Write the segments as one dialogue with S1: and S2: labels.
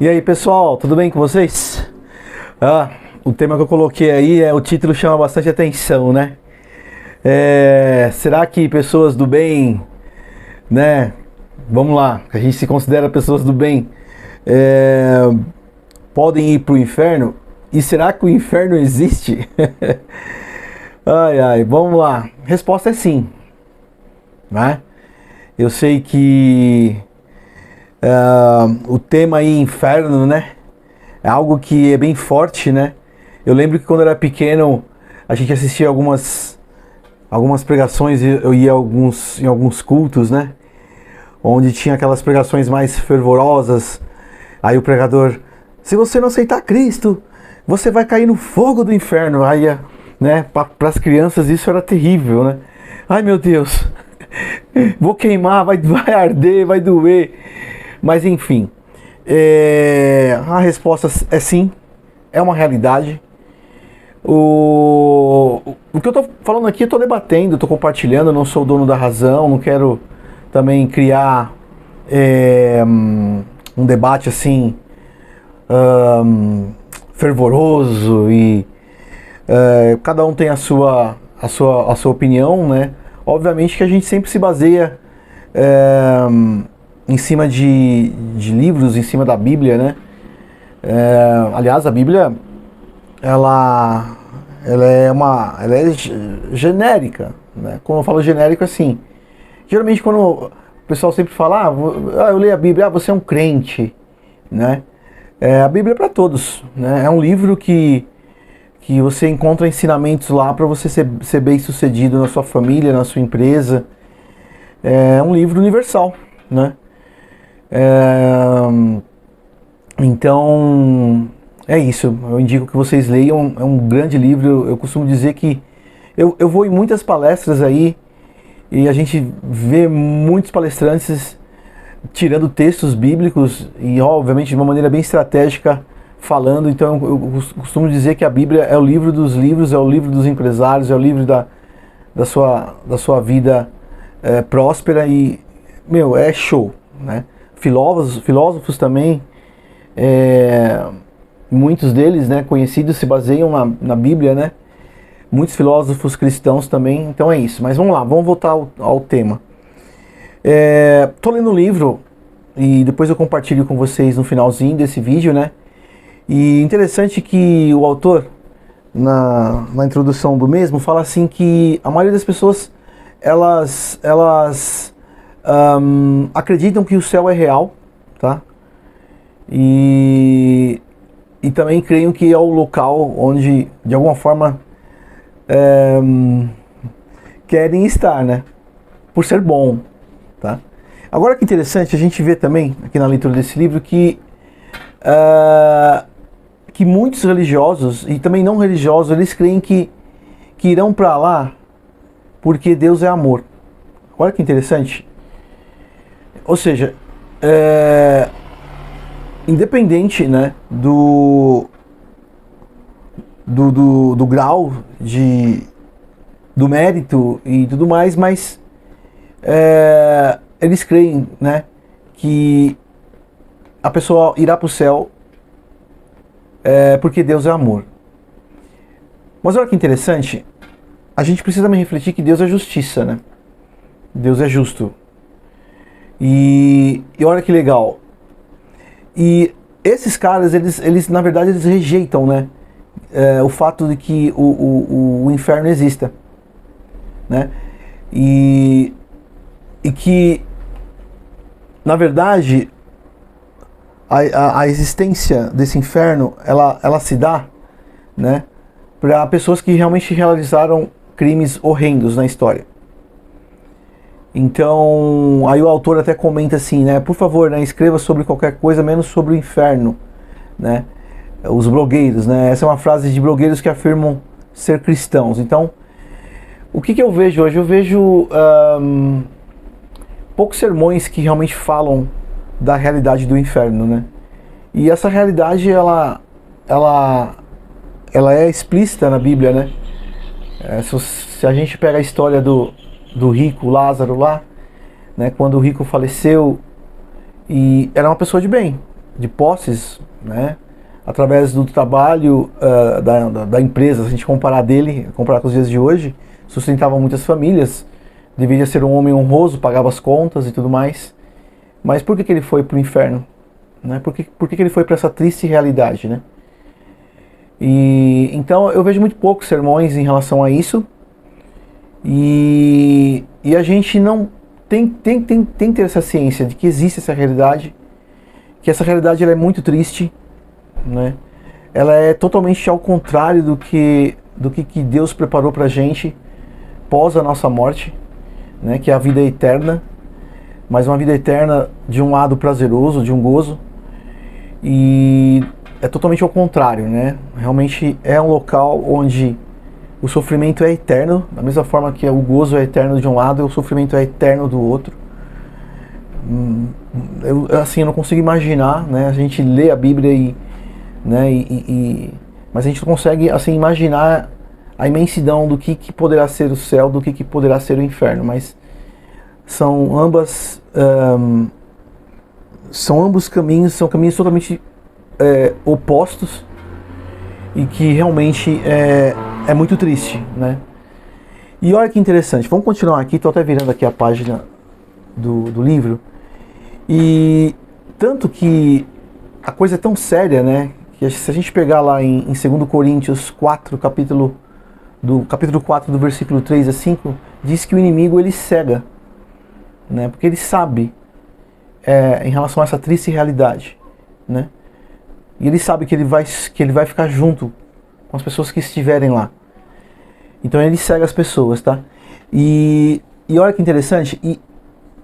S1: E aí pessoal, tudo bem com vocês? O tema que eu coloquei aí, o título chama bastante atenção, né? Será que pessoas do bem, né? Vamos lá, a gente se considera pessoas do bem, podem ir para o inferno? E será que o inferno existe? Vamos lá. Resposta é sim, né? Eu sei que o tema aí, inferno, né? É algo que é bem forte, né? Eu lembro que quando eu era pequeno, a gente assistia algumas pregações, eu ia em alguns cultos, né? Onde tinha aquelas pregações mais fervorosas. Aí o pregador, se você não aceitar Cristo, você vai cair no fogo do inferno. Aí, né? Para as crianças isso era terrível, né? Ai meu Deus, vou queimar, vai arder, vai doer. Mas enfim, a resposta é sim, é uma realidade. O que eu estou falando aqui, eu estou debatendo, estou compartilhando, não sou o dono da razão, não quero também criar um debate assim fervoroso e cada um tem a sua opinião, né? Obviamente que a gente sempre se baseia em cima de livros, em cima da Bíblia, né? Aliás, a Bíblia ela é genérica, né? Quando eu falo genérico, assim, geralmente quando o pessoal sempre fala, eu leio a Bíblia, você é um crente, né? A Bíblia é para todos, né? É um livro que você encontra ensinamentos lá para você ser bem sucedido na sua família, na sua empresa. É um livro universal, né? Então é isso, eu indico que vocês leiam, é um grande livro. Eu costumo dizer que eu vou em muitas palestras aí e a gente vê muitos palestrantes tirando textos bíblicos e obviamente de uma maneira bem estratégica falando. Então eu costumo dizer que a Bíblia é o livro dos livros, é o livro dos empresários, é o livro da sua vida próspera e, é show, né? Filósofos também, muitos deles, né, conhecidos, se baseiam na Bíblia, né? Muitos filósofos cristãos também, então é isso. Mas vamos lá, vamos voltar ao tema. Tô lendo um livro e depois eu compartilho com vocês no finalzinho desse vídeo, né? E interessante que o autor, na introdução do mesmo, fala assim que a maioria das pessoas, elas acreditam que o céu é real, tá? E também creem que é o local onde, de alguma forma, querem estar, né? Por ser bom, tá? Agora que interessante, a gente vê também, aqui na leitura desse livro, que muitos religiosos, e também não religiosos, eles creem que irão para lá porque Deus é amor. Olha que interessante. Ou seja, independente, né, do grau do mérito e tudo mais, mas eles creem, né, que a pessoa irá para o céu porque Deus é amor. Mas olha que interessante, a gente precisa também refletir que Deus é justiça, né? Deus é justo. E olha que legal. E esses caras, eles na verdade, eles rejeitam, né? O fato de que o inferno exista, né? E que, na verdade, a existência desse inferno, ela se dá, né, para pessoas que realmente realizaram crimes horrendos na história. Então, aí o autor até comenta assim, né, por favor, né, escreva sobre qualquer coisa menos sobre o inferno, né? Os blogueiros, né? Essa é uma frase de blogueiros que afirmam ser cristãos. Então, o que eu vejo hoje? Eu vejo poucos sermões que realmente falam da realidade do inferno, né? E essa realidade, ela é explícita na Bíblia, né? Se a gente pega a história do rico Lázaro lá, né? Quando o rico faleceu, e era uma pessoa de bem, de posses, né? Através do trabalho da empresa, se a gente comparar com os dias de hoje, sustentava muitas famílias, deveria ser um homem honroso, pagava as contas e tudo mais. Mas por que ele foi para o inferno? Né? Por que ele foi para essa triste realidade? Né? E então eu vejo muito poucos sermões em relação a isso, e a gente não tem que ter essa ciência de que existe essa realidade, que essa realidade ela é muito triste, né? Ela é totalmente ao contrário do que Deus preparou pra gente pós a nossa morte, né? Que é a vida eterna, mas uma vida eterna de um lado prazeroso, de um gozo, e é totalmente ao contrário, né? Realmente é um local onde o sofrimento é eterno, da mesma forma que o gozo é eterno de um lado, o sofrimento é eterno do outro. Eu não consigo imaginar, né? A gente lê a Bíblia né, mas a gente não consegue assim imaginar a imensidão do que poderá ser o céu, do que poderá ser o inferno. Mas são ambos caminhos, são caminhos totalmente opostos, e que realmente é muito triste, né? E olha que interessante, vamos continuar aqui, estou até virando aqui a página do livro, e tanto que a coisa é tão séria, né, que se a gente pegar lá em 2 Coríntios 4, capítulo 4, do versículo 3 a 5, diz que o inimigo ele cega, né, porque ele sabe em relação a essa triste realidade, né, e ele sabe que ele vai ficar junto com as pessoas que estiverem lá. Então ele cega as pessoas, tá? E olha que interessante,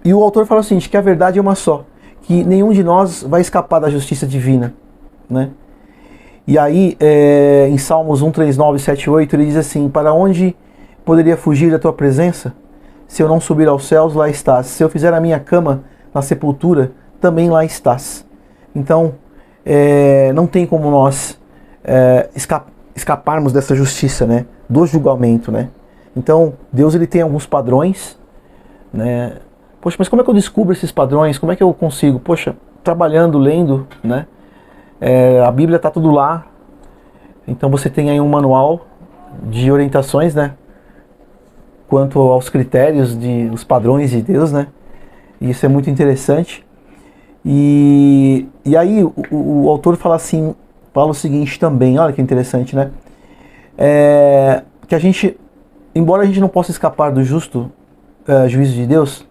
S1: e o autor fala o seguinte, que a verdade é uma só, que nenhum de nós vai escapar da justiça divina, né? E aí, em Salmos 1, 3, 9, 7, 8, ele diz assim, para onde poderia fugir da tua presença? Se eu não subir aos céus, lá estás. Se eu fizer a minha cama na sepultura, também lá estás. Então, não tem como nós escaparmos dessa justiça, né? Do julgamento, né? Então, Deus ele tem alguns padrões, né? Poxa, mas como é que eu descubro esses padrões? Como é que eu consigo? Poxa, trabalhando, lendo, né? A Bíblia está tudo lá. Então você tem aí um manual de orientações, né? Quanto aos critérios, os padrões de Deus, né? E isso é muito interessante. E aí o autor fala o seguinte também, olha que interessante, né? Que a gente, embora a gente não possa escapar do justo juízo de Deus,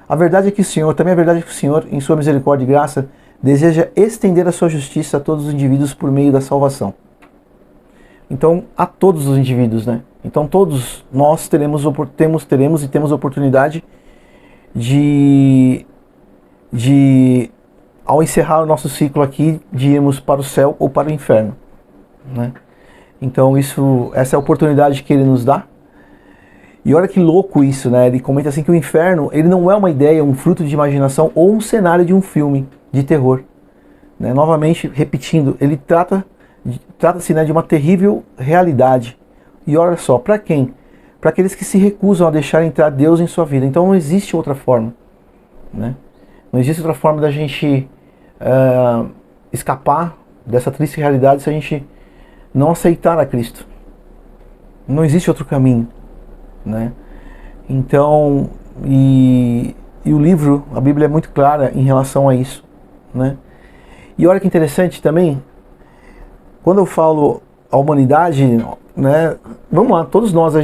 S1: a verdade é que o Senhor, também a verdade é que o Senhor, em sua misericórdia e graça, deseja estender a sua justiça a todos os indivíduos por meio da salvação. Então, a todos os indivíduos, né? Então, todos nós teremos a oportunidade de ao encerrar o nosso ciclo aqui, de irmos para o céu ou para o inferno, né? Então, essa é a oportunidade que ele nos dá. E olha que louco isso, né? Ele comenta assim que o inferno, ele não é uma ideia, um fruto de imaginação ou um cenário de um filme de terror, né? Novamente, repetindo, ele trata-se, né, de uma terrível realidade. E olha só, para quem? Para aqueles que se recusam a deixar entrar Deus em sua vida. Então não existe outra forma, né? Não existe outra forma da gente escapar dessa triste realidade se a gente não aceitar a Cristo. Não existe outro caminho, né? Então, e o livro, a Bíblia é muito clara em relação a isso, né? E olha que interessante também, quando eu falo a humanidade, né? Vamos lá, todos nós,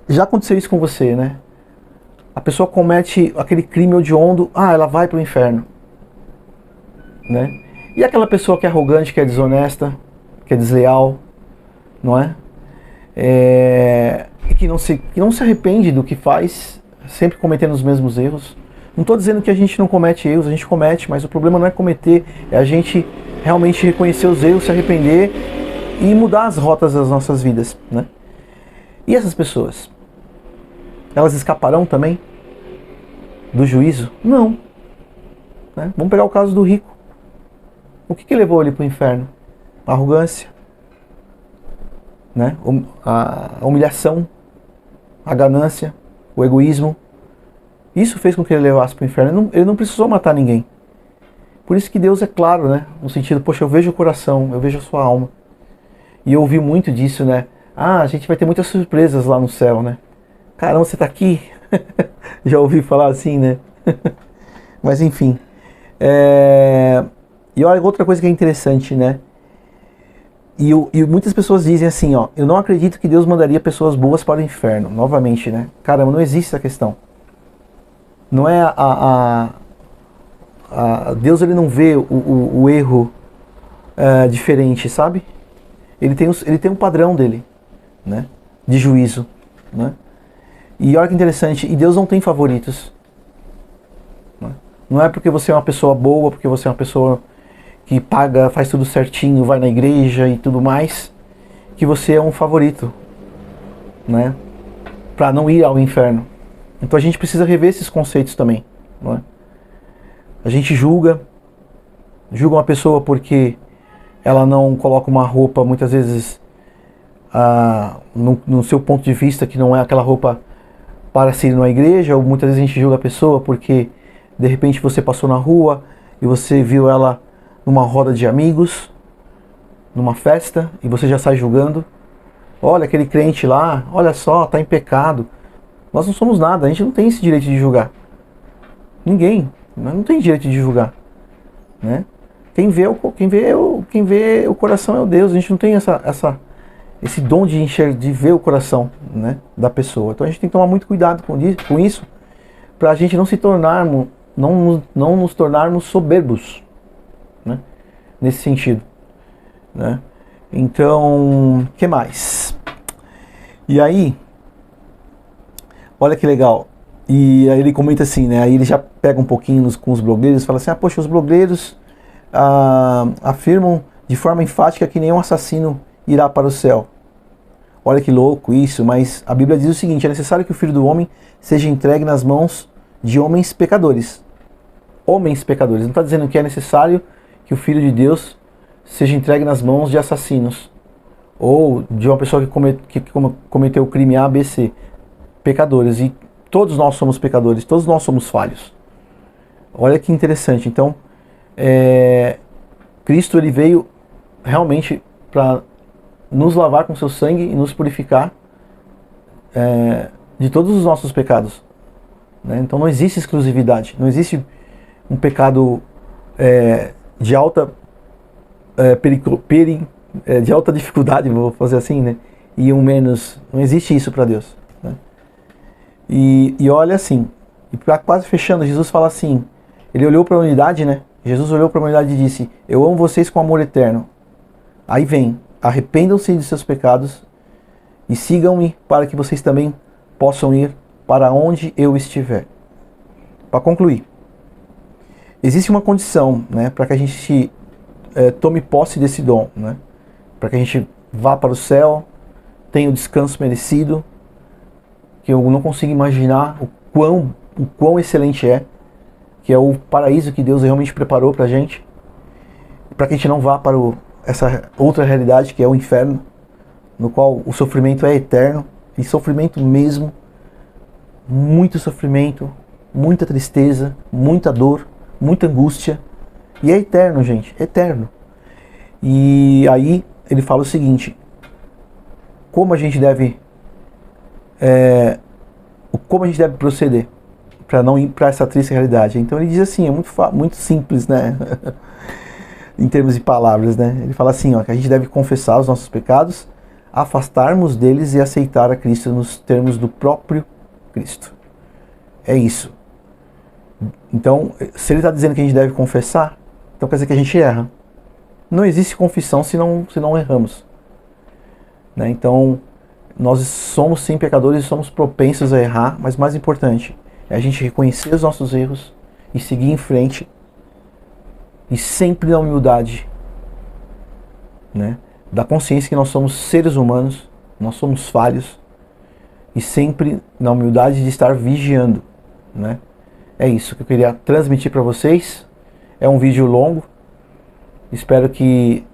S1: já aconteceu isso com você, né? A pessoa comete aquele crime hediondo, ela vai para o inferno, né? E aquela pessoa que é arrogante, que é desonesta, que é desleal, não é? E que não se arrepende do que faz, sempre cometendo os mesmos erros. Não estou dizendo que a gente não comete erros, a gente comete, mas o problema não é cometer, é a gente realmente reconhecer os erros, se arrepender e mudar as rotas das nossas vidas, né? E essas pessoas, elas escaparão também do juízo? Não, né? Vamos pegar o caso do rico. O que levou ele para o inferno? A arrogância, né? A humilhação, a ganância, o egoísmo. Isso fez com que ele levasse para o inferno. Ele não precisou matar ninguém. Por isso que Deus é claro, né? No sentido, poxa, eu vejo o coração, eu vejo a sua alma. E eu ouvi muito disso, né? Ah, a gente vai ter muitas surpresas lá no céu, né? Caramba, você tá aqui? Já ouvi falar assim, né? Mas enfim. E olha, outra coisa que é interessante, né? E muitas pessoas dizem assim, ó, eu não acredito que Deus mandaria pessoas boas para o inferno. Novamente, né? Caramba, não existe essa questão. Não é Deus, ele não vê o erro diferente, sabe? Ele tem um padrão dele, né? De juízo, né? E olha que interessante, e Deus não tem favoritos. Né? Não é porque você é uma pessoa boa, porque você é uma pessoa que paga, faz tudo certinho, vai na igreja e tudo mais, que você é um favorito, né? Para não ir ao inferno. Então a gente precisa rever esses conceitos também, não é? A gente julga uma pessoa porque ela não coloca uma roupa, muitas vezes, no seu ponto de vista, que não é aquela roupa para se ir numa igreja, ou muitas vezes a gente julga a pessoa porque de repente você passou na rua e você viu ela numa roda de amigos, numa festa, e você já sai julgando. Olha aquele crente lá, olha só, está em pecado. Nós não somos nada, a gente não tem esse direito de julgar. Ninguém, não tem direito de julgar, né? Quem vê o coração é o Deus. A gente não tem esse dom de ver o coração, né, da pessoa. Então a gente tem que tomar muito cuidado com isso, para a gente não nos tornarmos soberbos, né, nesse sentido, né? Então, que mais? E aí, olha que legal. E aí ele comenta assim, né? Aí ele já pega um pouquinho com os blogueiros e fala assim, poxa, os blogueiros afirmam de forma enfática que nenhum assassino irá para o céu. Olha que louco isso, mas a Bíblia diz o seguinte, é necessário que o Filho do Homem seja entregue nas mãos de homens pecadores. Homens pecadores. Não está dizendo que é necessário que o Filho de Deus seja entregue nas mãos de assassinos. Ou de uma pessoa que cometeu o crime A, B, C. Pecadores. E todos nós somos pecadores, todos nós somos falhos. Olha que interessante. Então, Cristo, ele veio realmente para nos lavar com seu sangue e nos purificar de todos os nossos pecados, né? Então não existe exclusividade, não existe um pecado de alta de alta dificuldade, vou fazer assim, né? E um menos, não existe isso para Deus, né? E olha assim, e para quase fechando, Jesus fala assim, ele olhou para a unidade, né? Jesus olhou para a humanidade e disse, eu amo vocês com amor eterno. Aí vem, arrependam-se de seus pecados e sigam-me para que vocês também possam ir para onde eu estiver. Para concluir, existe uma condição, né, para que a gente tome posse desse dom, né? Para que a gente vá para o céu, tenha o descanso merecido, que eu não consigo imaginar o quão excelente é, que é o paraíso que Deus realmente preparou para a gente, para que a gente não vá para essa outra realidade que é o inferno, no qual o sofrimento é eterno, e sofrimento mesmo, muito sofrimento, muita tristeza, muita dor, muita angústia, e é eterno, gente, eterno. E aí ele fala o seguinte, como a gente deve proceder para não ir para essa triste realidade. Então ele diz assim, é muito simples, né? Em termos de palavras, né? Ele fala assim, ó, que a gente deve confessar os nossos pecados, afastarmos deles e aceitar a Cristo nos termos do próprio Cristo. É isso. Então, se ele está dizendo que a gente deve confessar, então quer dizer que a gente erra. Não existe confissão se não erramos, né? Então, nós somos sim pecadores e somos propensos a errar, mas mais importante é a gente reconhecer os nossos erros e seguir em frente, e sempre na humildade, né? Da consciência que nós somos seres humanos, nós somos falhos, e sempre na humildade de estar vigiando, né? É isso que eu queria transmitir para vocês. É um vídeo longo, espero que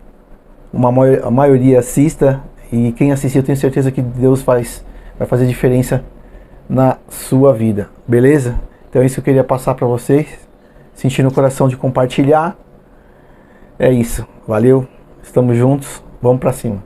S1: a maioria assista, e quem assistir eu tenho certeza que Deus vai fazer diferença na sua vida, beleza? Então é isso que eu queria passar para vocês. senti no coração de compartilhar. É isso. Valeu. Estamos juntos. Vamos pra cima.